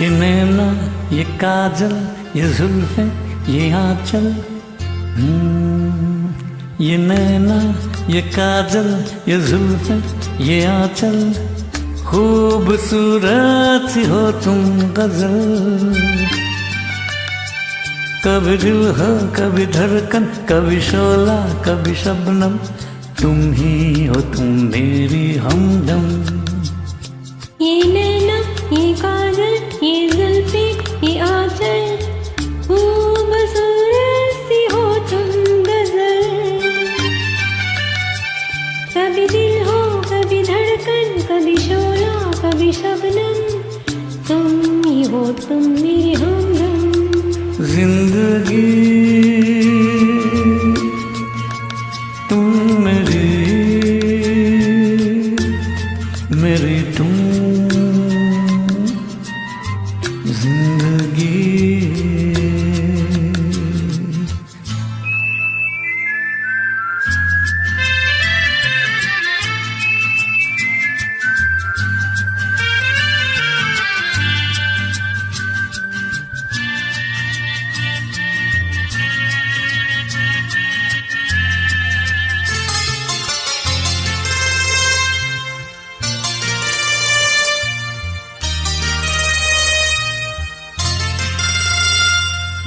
ये नैना ये काजल ये जुल्फे ये आंचल, ये नैना ये काजल ये जुल्फे ये आंचल, खूबसूरत सी हो तुम गजल। कभी दिल हो कभी धड़कन, कभी शोला कभी शबनम, तुम ही हो तुम मेरी हमदम। ये नैना ये काजल ये जुल्फे ये आंचल, खूबसूरत सी हो तुम गजल। कभी दिल हो कभी धड़कन, कभी शोला कभी शबनम, तुम ही हो तुम मेरी हमदम। जिंदगी तुम मेरी, मेरी तुम जिंदगी।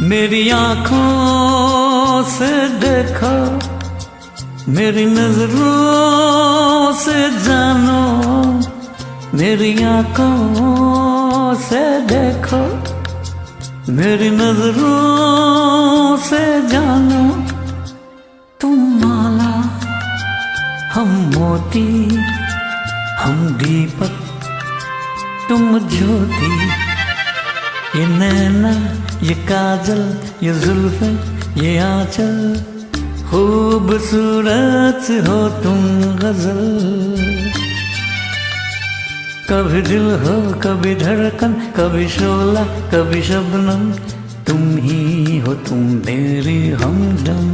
मेरी आँखों से देखो, मेरी नजरों से जानो, मेरी आँखों से देखो, मेरी नजरों से जानो। तुम माला हम मोती, हम दीपक तुम ज्योति। ये नैना ये काजल ये जुल्फे ये आंचल, खूबसूरत हो तुम गजल। कभी दिल हो कभी धड़कन, कभी शोला कभी शबनम, तुम ही हो तुम मेरी हमदम।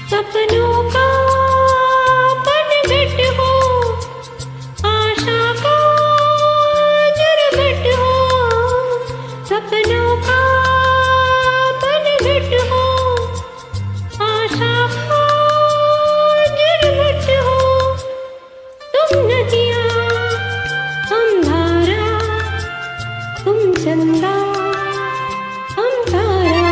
सपनों का पनघट हो, आशा का झरघट हो। सपनों का पनघट हो, आशा का झरघट हो। तुम नदियाँ हम धारा, तुम चंदा हम तारा।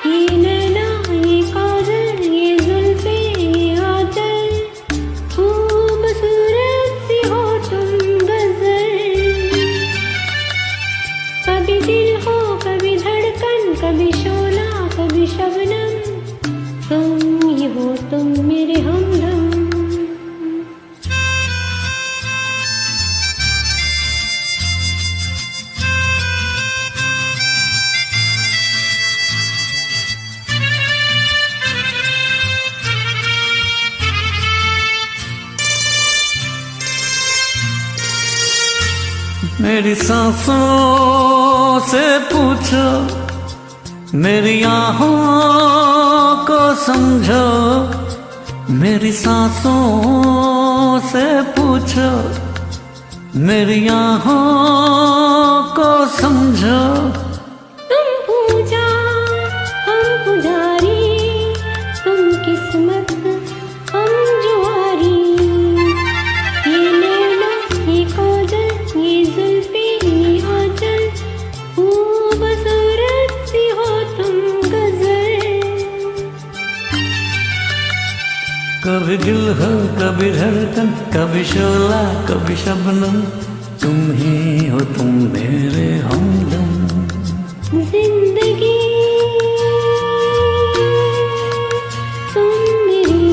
ये नैना ये काजल ये जुल्फे ये आंचल, खूबसूरत सी हो तुम गजल। कभी दिल हो कभी धड़कन, कभी शोला कभी शबनम, तुम ही हो तुम मेरे हमदम। मेरी सांसों से पूछो, मेरी आहों को समझो। मेरी सांसों से पूछो, मेरी आहों को समझो। तुम पूजा हम पुजारी, तुम किस्मत हम जुआरी। ये नैना ये काजल ये जुल्फे ये आंचल, खूबसूरत सी हो तुम गजल। कभी दिल हो कभी धड़कन, कभी शोला कभी शबनम, तुम ही हो तुम मेरे हमदम। जिंदगी तुम मेरी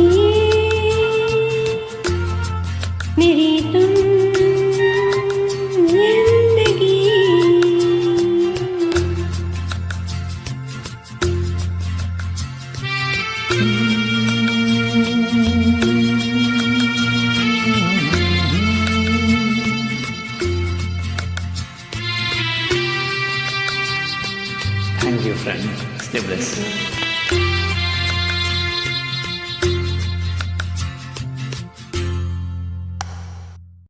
Thank you, friend. Stay blessed.